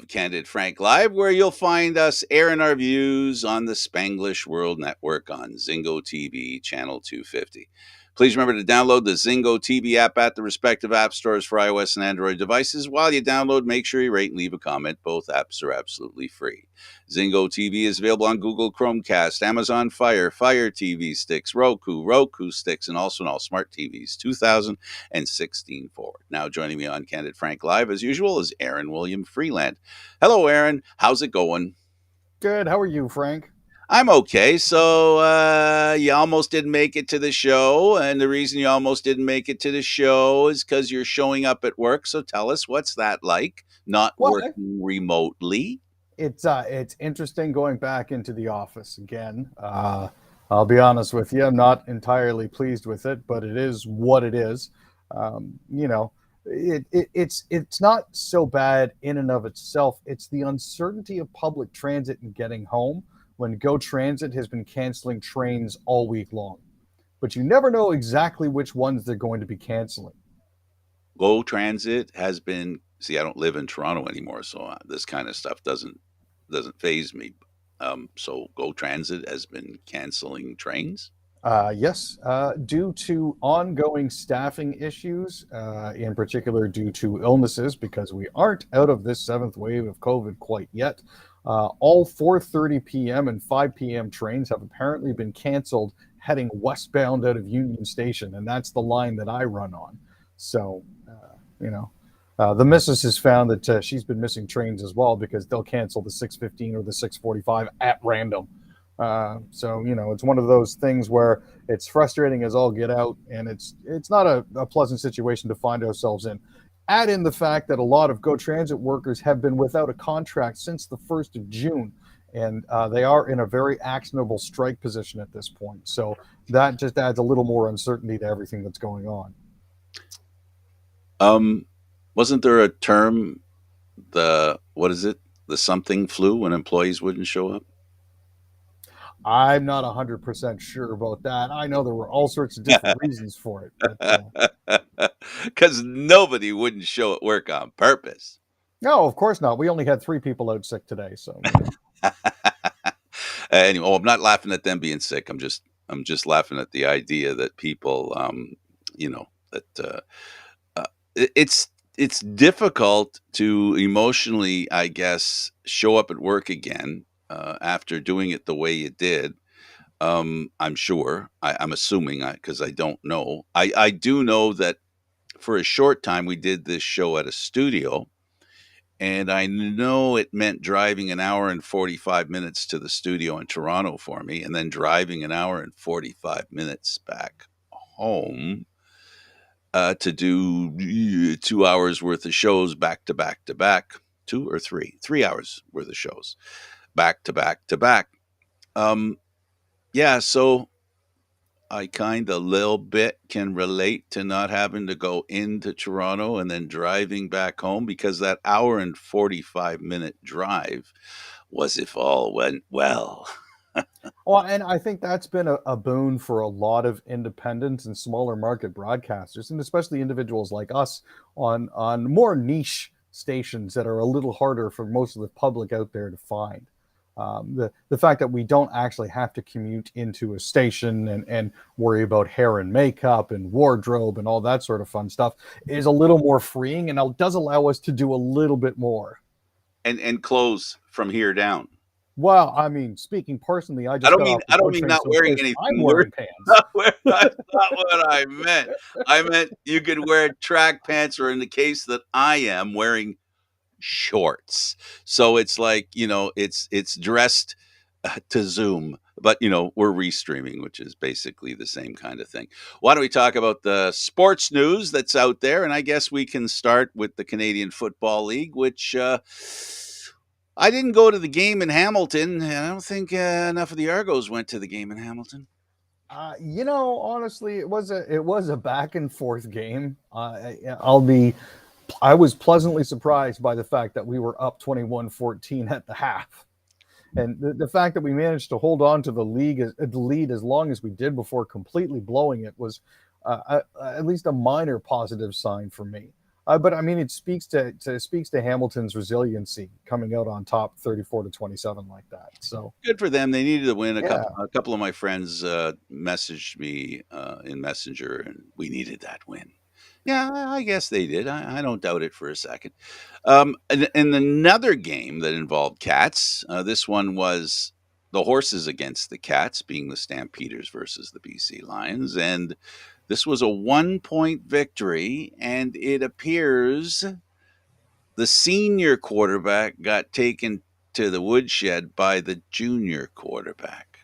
of Candid Frank Live, where you'll find us airing our views on the Spanglish World Network on Zingo TV, channel 250. Please remember to download the Zingo TV app at the respective app stores for iOS and Android devices. While you download, make sure you rate and leave a comment. Both apps are absolutely free. Zingo TV is available on Google Chromecast, Amazon Fire, Fire TV sticks, Roku sticks, and also on all smart TVs 2016 forward. Now joining me on Candid Frank Live, as usual, is Aaron William Freeland. Hello, Aaron. How's it going? Good. How are you, Frank? I'm okay. So you almost didn't make it to the show, and the reason you almost didn't make it to the show is because you're showing up at work. So tell us, what's that like? Not Well, working remotely. it's interesting going back into the office again. I'll be honest with you, I'm not entirely pleased with it, but it is what it is. You know, it's not so bad in and of itself. It's the uncertainty of public transit and getting home when Go Transit has been canceling trains all week long. But you never know exactly which ones they're going to be canceling. Go Transit has been. See, I don't live in Toronto anymore, so this kind of stuff doesn't phase me. So Go Transit has been canceling trains. Yes, due to ongoing staffing issues, in particular due to illnesses, because we aren't out of this seventh wave of COVID quite yet. All 4:30 p.m. and 5 p.m. trains have apparently been canceled heading westbound out of Union Station, and that's the line that I run on. So, you know, the missus has found that she's been missing trains as well because they'll cancel the 6:15 or the 6:45 at random. So it's one of those things where it's frustrating as all get out, and it's not a pleasant situation to find ourselves in. Add in the fact that a lot of Go Transit workers have been without a contract since the 1st of June, and they are in a very actionable strike position at this point. So that just adds a little more uncertainty to everything that's going on. Wasn't there a term, the what is it, the something flu, when employees wouldn't show up? I'm not 100% sure about that. I know there were all sorts of different reasons for it, but Because nobody wouldn't show at work on purpose. no, of course not. We only had 3 people out sick today, so. Anyway, I'm not laughing at them being sick. I'm just laughing at the idea that people, that it's difficult to emotionally, I guess, show up at work again after doing it the way you did. I'm sure. I'm assuming, because I don't know. I do know that for a short time we did this show at a studio, and I know it meant driving an hour and 45 minutes to the studio in Toronto for me, and then driving an hour and 45 minutes back home to do 2 hours worth of shows back to back to back. 2 or 3 hours worth of shows back to back to back. Yeah, so I kind of little bit can relate to not having to go into Toronto and then driving back home, because that hour and 45-minute drive was, if all went well. Well, and I think that's been a boon for a lot of independent and smaller market broadcasters, and especially individuals like us on more niche stations that are a little harder for most of the public out there to find. The fact that we don't actually have to commute into a station and worry about hair and makeup and wardrobe and all that sort of fun stuff is a little more freeing, and it does allow us to do a little bit more. And clothes from here down. Well, I mean, speaking personally, I I just don't got mean off the I GO don't mean train, not so of wearing course I'm anything. wearing pants. That's not what I meant. I meant you could wear track pants, or in the case that I am wearing, shorts. So it's like, it's dressed to Zoom, but we're restreaming, which is basically the same kind of thing. Why don't we talk about the sports news that's out there? And I guess we can start with the Canadian Football League, which I didn't go to the game in Hamilton, and I don't think enough of the Argos went to the game in Hamilton. Honestly, it was a back and forth game. I was pleasantly surprised by the fact that we were up 21-14 at the half. And the fact that we managed to hold on to the lead as long as we did before completely blowing it was at least a minor positive sign for me. But I mean, it speaks to Hamilton's resiliency coming out on top, 34-27 like that. So Good for them. They needed to win. yeah, A couple of my friends messaged me in Messenger, and we needed that win. Yeah, I guess they did. I don't doubt it for a second. And another game that involved cats. This one was the horses against the cats, being the Stampeders versus the BC Lions, and this was a 1 point victory. And it appears the senior quarterback got taken to the woodshed by the junior quarterback.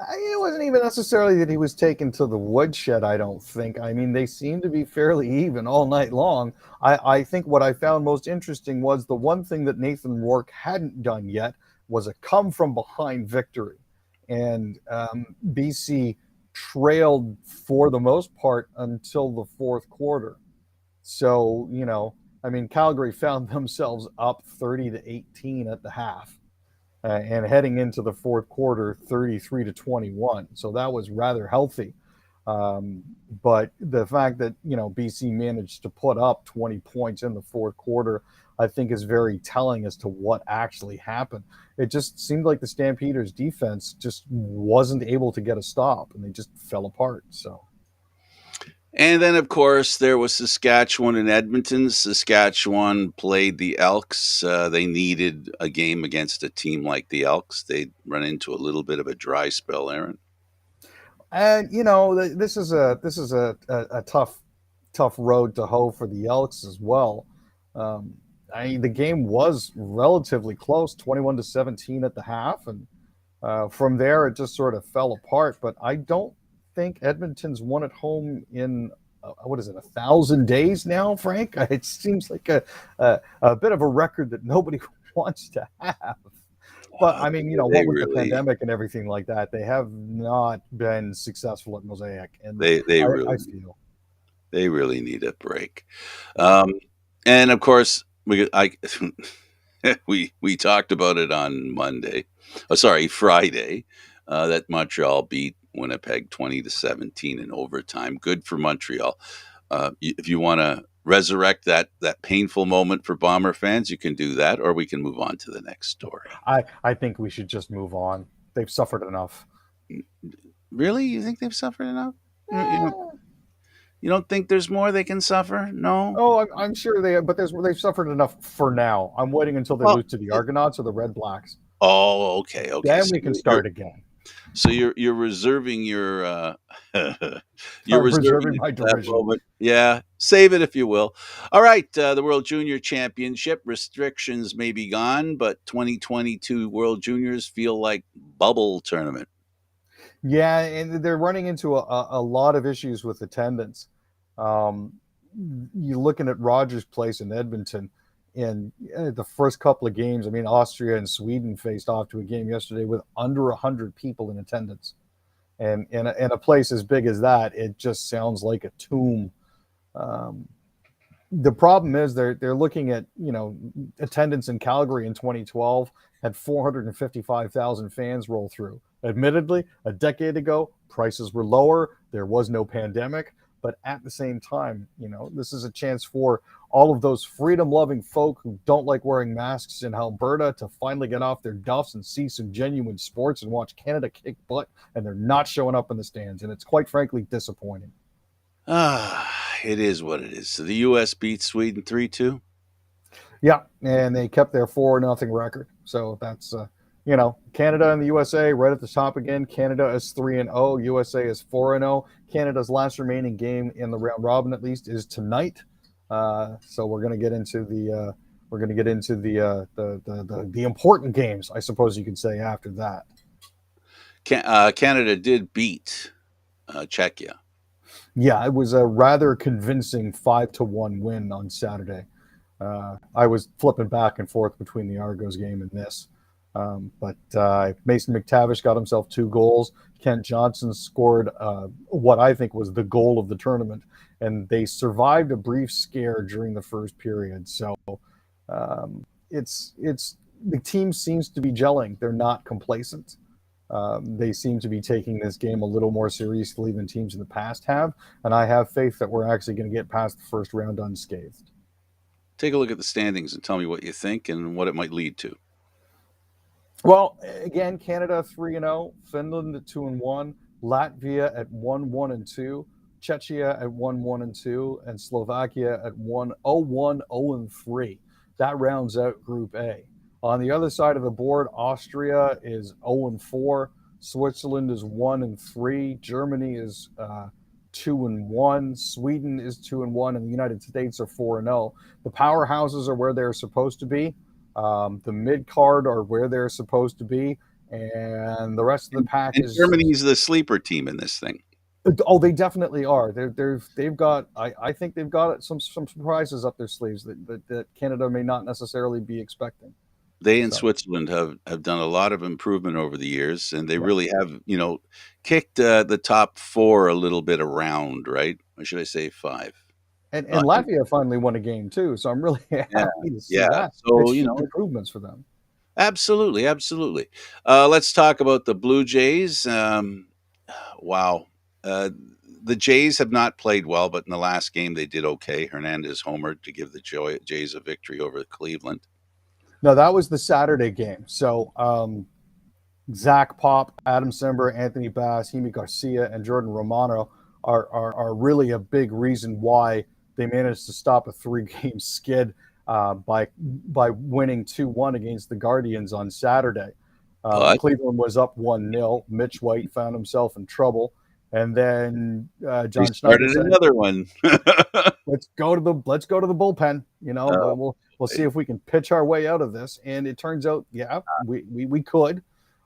it wasn't even necessarily that he was taken to the woodshed. I don't think. I mean, they seemed to be fairly even all night long. I think what I found most interesting was the one thing that Nathan Rourke hadn't done yet was a come from behind victory, and BC trailed for the most part until the fourth quarter. So, I mean, Calgary found themselves up 30-18 at the half, and heading into the fourth quarter, 33-21. So that was rather healthy. Um, but the fact that, BC managed to put up 20 points in the fourth quarter, I think is very telling as to what actually happened. It just seemed like the Stampeders defense just wasn't able to get a stop, and they just fell apart. So And then, of course, there was Saskatchewan and Edmonton. Saskatchewan played the Elks. They needed a game against a team like the Elks. They'd run into a little bit of a dry spell, Aaron. And this is a tough road to hoe for the Elks as well. Um, the game was relatively close, 21-17 at the half, and from there it just sort of fell apart. But I don't think Edmonton's won at home in what is it, 1,000 days now, Frank? It seems like a bit of a record that nobody wants to have. But I mean, They what with the really, pandemic and everything like that, they have not been successful at Mosaic, and they I really, feel. they really need a break. Yeah. Um, and of course, we talked about it on Monday. Oh, sorry, Friday. That Montreal beat Winnipeg 20-17 in overtime. Good for Montreal. If you want to resurrect that painful moment for Bomber fans, you can do that, or we can move on to the next story. I think we should just move on. They've suffered enough. Really, you think they've suffered enough? Eh, You don't think there's more they can suffer? No. oh, I'm sure but they've suffered enough for now. I'm waiting until they Well, lose to the Argonauts or the Red Blacks. oh, okay, okay. Then So we can start again. you're reserving your you're I'm reserving preserving it my for that derision. moment. Yeah, save it if you will. All right, the World Junior Championship restrictions may be gone, but 2022 World Juniors feel like bubble tournament. Yeah, and they're running into a lot of issues with attendance. Um, you're looking at Rogers Place in Edmonton, and the first couple of games, I mean, Austria and Sweden faced off to a game yesterday with under 100 people in attendance. And in a place as big as that, it just sounds like a tomb. Um, the problem is they're looking at attendance in Calgary in 2012 had 455,000 fans roll through. Admittedly, a decade ago, prices were lower. There was no pandemic, but at the same time, this is a chance for all of those freedom-loving folk who don't like wearing masks in Alberta to finally get off their duffs and see some genuine sports and watch Canada kick butt, and they're not showing up in the stands, and it's quite frankly disappointing. It is what it is. So the U.S. beats Sweden 3-2. Yeah, and they kept their 4-0 record. So that's Canada and the USA right at the top again. Canada is 3-0, USA is 4-0. Canada's last remaining game in the round robin, at least, is tonight. So we're going to get into the important games, I suppose you could say, after that. Canada did beat Czechia. Yeah, it was a rather convincing 5-1 win on Saturday. I was flipping back and forth between the Argos game and this. But Mason McTavish got himself 2 goals. Kent Johnson scored what I think was the goal of the tournament, and they survived a brief scare during the first period. So it's the team seems to be gelling. They're not complacent. They seem to be taking this game a little more seriously than teams in the past have, and I have faith that we're actually going to get past the first round unscathed. Take a look at the standings and tell me what you think and what it might lead to. Well, again, Canada 3-0, Finland at 2-1, Latvia at 1-1-2, Czechia at 1-1-2, and Slovakia at 1-0-1-0-3. That rounds out Group A. On the other side of the board, Austria is 0-4, Switzerland is 1-3, Germany is 2-1, Sweden is 2-1, and the United States are 4-0. The powerhouses are where they're supposed to be. The mid card are where they're supposed to be, and the rest of the pack And is. Germany's the sleeper team in this thing. Oh, they definitely are. They've got. I think they've got some surprises up their sleeves that Canada may not necessarily be expecting. They and So Switzerland have done a lot of improvement over the years, and they yeah, really have, kicked the top four a little bit around, right? Or should I say five? and Uh, Latvia finally won a game too. So I'm really yeah, happy to see yeah. that. So It's huge improvements for them. absolutely, absolutely. Let's talk about the Blue Jays. Wow. Uh, the Jays have not played well, but in the last game they did okay. Hernandez homered to give the Jays a victory over Cleveland. No, that was the Saturday game. So Zach Pop, Adam Simber, Anthony Bass, Hemi Garcia, and Jordan Romano are really a big reason why they managed to stop a three-game skid by winning 2-1 against the Guardians on Saturday. But Cleveland was up 1-0. Mitch White found himself in trouble. And then they John Schneider started said, another one. let's go to the bullpen. Oh, We'll see if we can pitch our way out of this. And it turns out, yeah, we could.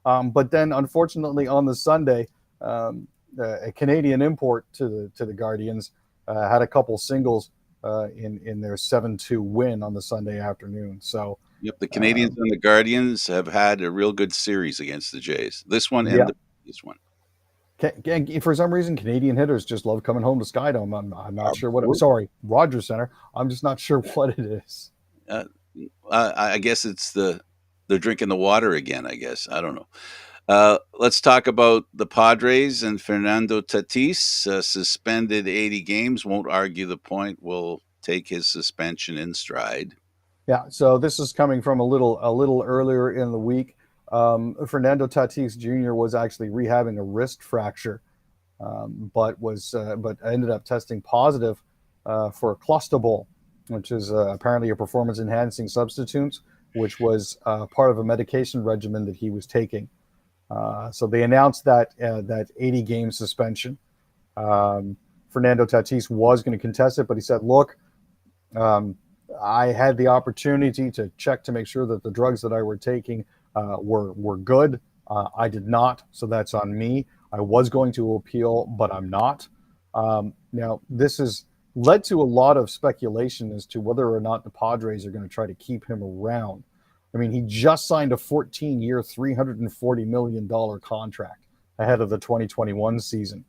But then, unfortunately, on the Sunday, a Canadian import to the Guardians had a couple singles in their 7-2 win on the Sunday afternoon. So, yep, the Canadians um, and the Guardians have had a real good series against the Jays. This one and yeah, the previous one. for some reason, Canadian hitters just love coming home to Skydome. I'm not sure what. Absolutely. Sorry, Rogers Center. I'm just not sure what it is. Uh, I guess it's they're drinking the water again. I guess I don't know. Let's talk about the Padres and Fernando Tatis, suspended 80 games. Won't argue the point. Will take his suspension in stride. Yeah, so this is coming from a little earlier in the week. Fernando Tatis Jr. was actually rehabbing a wrist fracture, but ended up testing positive for clostebol, which is apparently a performance enhancing substitute, which was part of a medication regimen that he was taking. So they announced that 80 game suspension. Fernando Tatis was going to contest it, but he said, "Look, um, I had the opportunity to check to make sure that the drugs that I were taking were good. I did not, so that's on me. I was going to appeal, but I'm not." Now, this has led to a lot of speculation as to whether or not the Padres are going to try to keep him around. I mean, he just signed a 14-year, $340 million contract ahead of the 2021 season.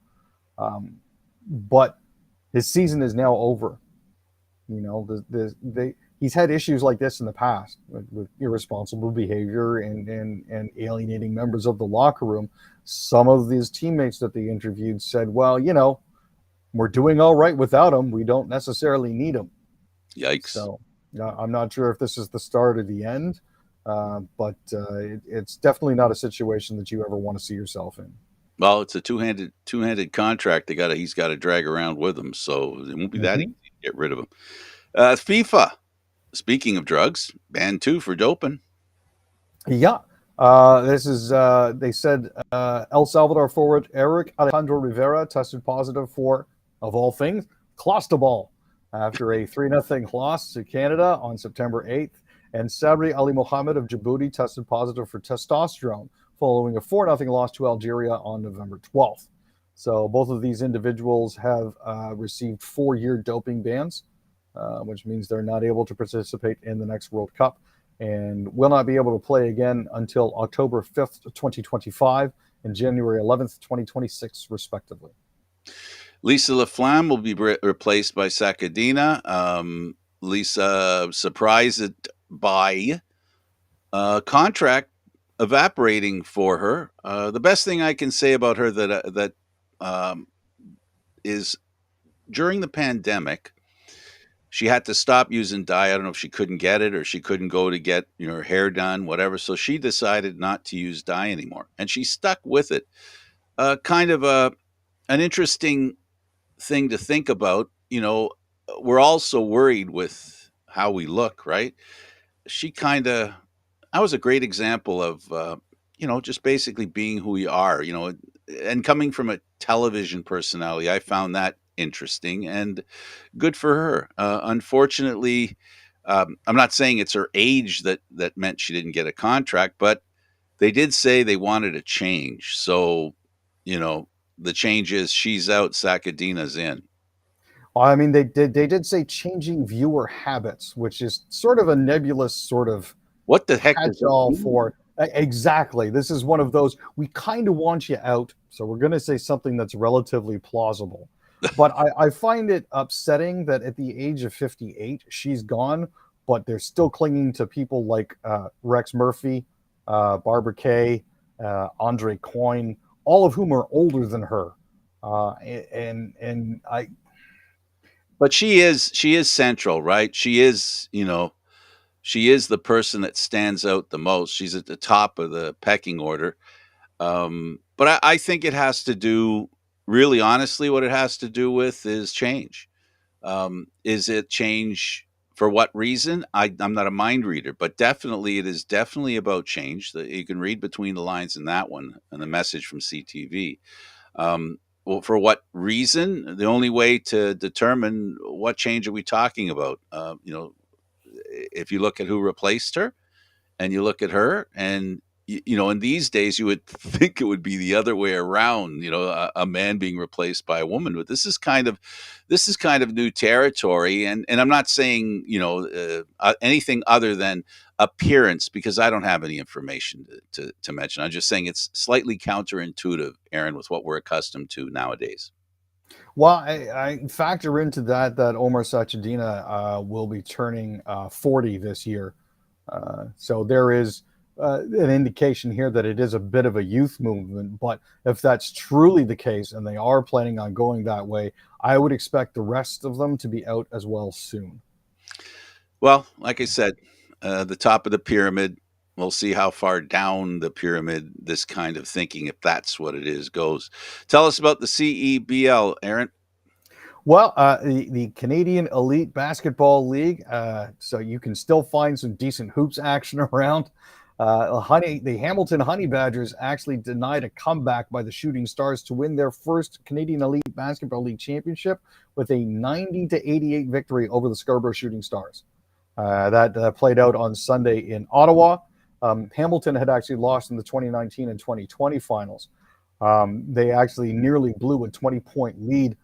But his season is now over. He's had issues like this in the past with irresponsible behavior and alienating members of the locker room. Some of his teammates that they interviewed said, well, we're doing all right without him. We don't necessarily need him. Yikes. So I'm not sure if this is the start or the end, but it's definitely not a situation that you ever want to see yourself in. Well, it's a two-handed contract. He's got to drag around with him, so it won't be that easy Mm-hmm. to get rid of him. FIFA. Speaking of drugs, banned two for doping. Yeah. This is, they said El Salvador forward Eric Alejandro Rivera tested positive for, of all things, clostebol after a 3-0 loss to Canada on September 8th. And Sabri Ali Mohammed of Djibouti tested positive for testosterone following a 4-0 loss to Algeria on November 12th. So both of these individuals have received 4-year doping bans, which means they're not able to participate in the next World Cup and will not be able to play again until October 5th, 2025 and January 11th, 2026, respectively. Lisa Laflamme will be replaced by Sakadina. Lisa surprised by contract evaporating for her. The best thing I can say about her that um, is during the pandemic, she had to stop using dye. I don't know if she couldn't get it or she couldn't go to get her hair done, whatever. So she decided not to use dye anymore, and she stuck with it. Kind of an interesting thing to think about. We're all so worried with how we look, right? She kind of I was a great example of just basically being who we are, and coming from a television personality. I found that interesting and good for her. Unfortunately, I'm not saying it's her age that meant she didn't get a contract, but they did say they wanted a change. So, you know, the change is she's out, Sakadina's in. Well, I mean, they did say changing viewer habits, which is sort of a nebulous sort of What the heck does that catch-all mean? for exactly. This is one of those we kind of want you out, so we're going to say something that's relatively plausible. But I find it upsetting that at the age of 58, she's gone, but they're still clinging to people like Rex Murphy, Barbara Kay, Andre Coyne, all of whom are older than her. And I But she is central, right? She is the person that stands out the most. She's at the top of the pecking order. But I think it has to do, really honestly, what it has to do with is change. Is it change for what reason? I'm not a mind reader, but definitely it is definitely about change. That you can read between the lines in that one and the message from CTV. Well, for what reason? The only way to determine what change are we talking about. If you look at who replaced her, and you look at her, and in these days you would think it would be the other way around, a man being replaced by a woman. But this is kind of new territory, and I'm not saying anything other than appearance, because I don't have any information to mention. I'm just saying it's slightly counterintuitive, Aaron, with what we're accustomed to nowadays. Well, I factor into that Omar Sachedina will be turning 40 this year. So there is an indication here that it is a bit of a youth movement. But if that's truly the case and they are planning on going that way, I would expect the rest of them to be out as well soon. Well, like I said, the top of the pyramid. We'll see how far down the pyramid this kind of thinking, if that's what it is, goes. Tell us about the CEBL, Aaron. Well, the Canadian Elite Basketball League, so you can still find some decent hoops action around. The Hamilton Honey Badgers actually denied a comeback by the Shooting Stars to win their first Canadian Elite Basketball League championship with a 90-88 victory over the Scarborough Shooting Stars. That played out on Sunday in Ottawa. Hamilton had actually lost in the 2019 and 2020 finals. They actually nearly blew a 20-point lead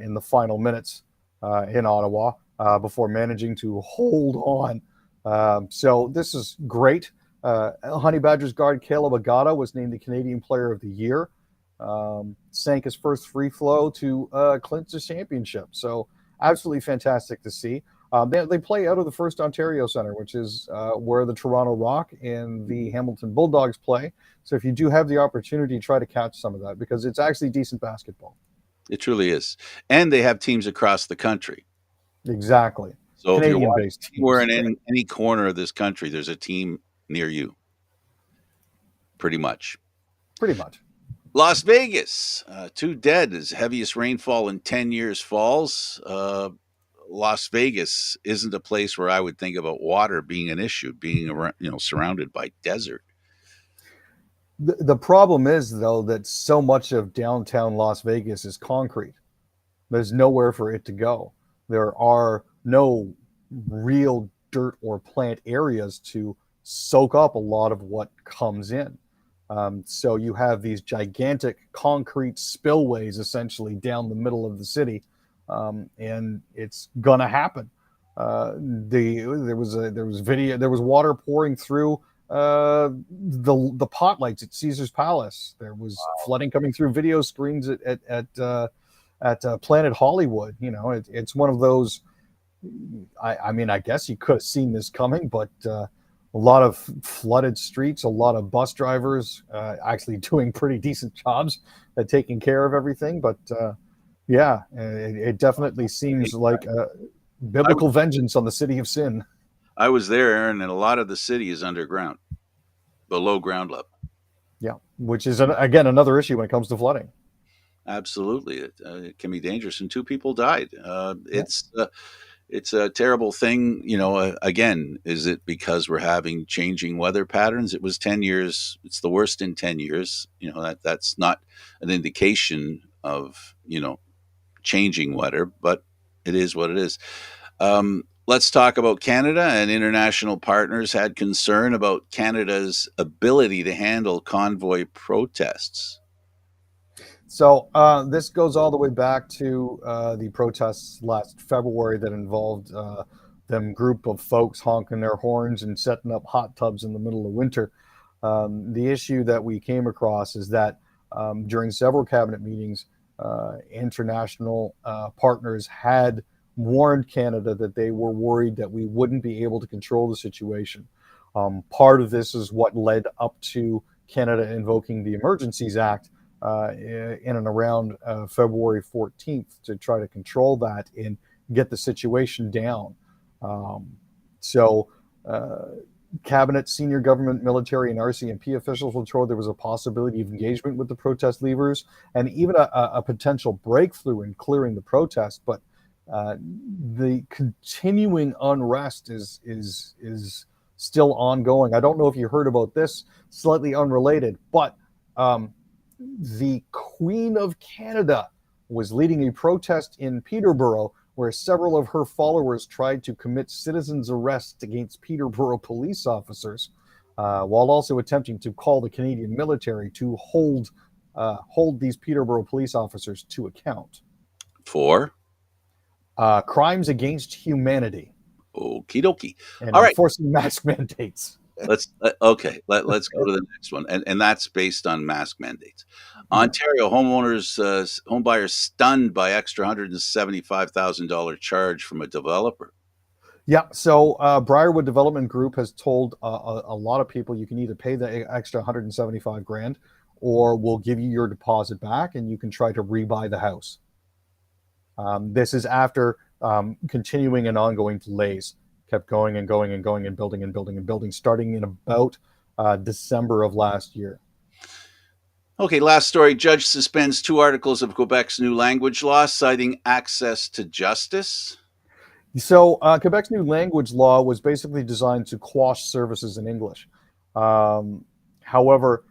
in the final minutes in Ottawa before managing to hold on. So this is great. Honey Badgers guard Caleb Agata was named the Canadian Player of the Year. Sank his first free flow to clinch the championship. So absolutely fantastic to see. They play out of the First Ontario Centre, which is where the Toronto Rock and the Hamilton Bulldogs play. So if you do have the opportunity, try to catch some of that because it's actually decent basketball. It truly is. And they have teams across the country. Exactly. So if you're Canadian watching based anywhere teams. in any corner of this country, there's a team near you, pretty much. Pretty much. Las Vegas, two dead as heaviest rainfall in 10 years falls. Las Vegas isn't a place where I would think about water being an issue, being around, surrounded by desert. The problem is, though, that so much of downtown Las Vegas is concrete. There's nowhere for it to go. There are no real dirt or plant areas to soak up a lot of what comes in. So you have these gigantic concrete spillways essentially down the middle of the city, and it's gonna happen. There was water pouring through the pot lights at Caesar's Palace. There was flooding coming through video screens at Planet Hollywood. It's one of those. I mean, I guess you could have seen this coming, but a lot of flooded streets, a lot of bus drivers actually doing pretty decent jobs at taking care of everything. But yeah, it definitely seems like I, w- biblical vengeance on the city of sin. I was there, Aaron, and a lot of the city is underground, below ground level. Yeah, which is again another issue when it comes to flooding. Absolutely, it can be dangerous, and two people died. Yeah. It's a terrible thing. Again, is it because we're having changing weather patterns? It was 10 years. It's the worst in 10 years. That's not an indication of changing weather, but it is what it is. Let's talk about Canada. And international partners had concern about Canada's ability to handle convoy protests. So this goes all the way back to the protests last February that involved them group of folks honking their horns and setting up hot tubs in the middle of winter. The issue that we came across is that during several cabinet meetings, international partners had warned Canada that they were worried that we wouldn't be able to control the situation. Part of this is what led up to Canada invoking the Emergencies Act in and around February 14th to try to control that and get the situation down. Um, so, cabinet, senior government, military, and RCMP officials were told there was a possibility of engagement with the protest leaders and even a potential breakthrough in clearing the protest. But the continuing unrest is still ongoing. I don't know if you heard about this, slightly unrelated, but the Queen of Canada was leading a protest in Peterborough where several of her followers tried to commit citizens' arrest against Peterborough police officers, while also attempting to call the Canadian military to hold these Peterborough police officers to account. For Crimes against humanity okie dokie. and All right. enforcing mask mandates. Let's go to the next one, and that's based on mask mandates. Yeah. Ontario home buyers stunned by extra $175,000 charge from a developer. Yeah, so Briarwood Development Group has told a lot of people you can either pay the extra 175 grand or we'll give you your deposit back and you can try to rebuy the house. This is after continuing and ongoing delays, kept going and going and going and building and building and building, starting in about December of last year. Okay, last story. Judge suspends 2 articles of Quebec's new language law, citing access to justice. So Quebec's new language law was basically designed to quash services in English. However,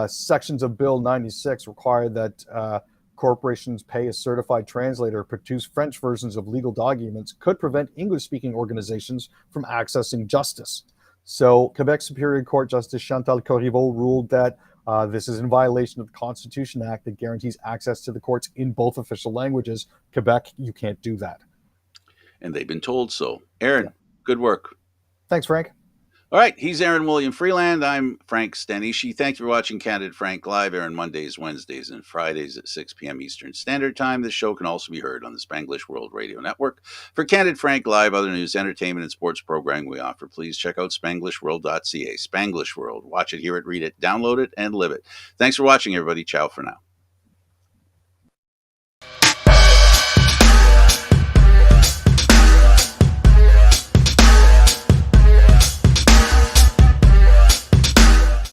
sections of Bill 96 require that corporations pay a certified translator, produce French versions of legal documents, could prevent English-speaking organizations from accessing justice. So Quebec Superior Court Justice Chantal Corriveau ruled that this is in violation of the Constitution Act that guarantees access to the courts in both official languages. Quebec, you can't do that. And they've been told so. Aaron, Yeah. good work. Thanks, Frank. All right, he's Aaron William Freeland. I'm Frank Stanisci. Thank you for watching Candid Frank Live, Aaron Mondays, Wednesdays, and Fridays at 6 p.m. Eastern Standard Time. This show can also be heard on the Spanglish World Radio Network. For Candid Frank Live, other news, entertainment, and sports programming we offer, please check out spanglishworld.ca. Spanglish World. Watch it, hear it, read it, download it, and live it. Thanks for watching, everybody. Ciao for now.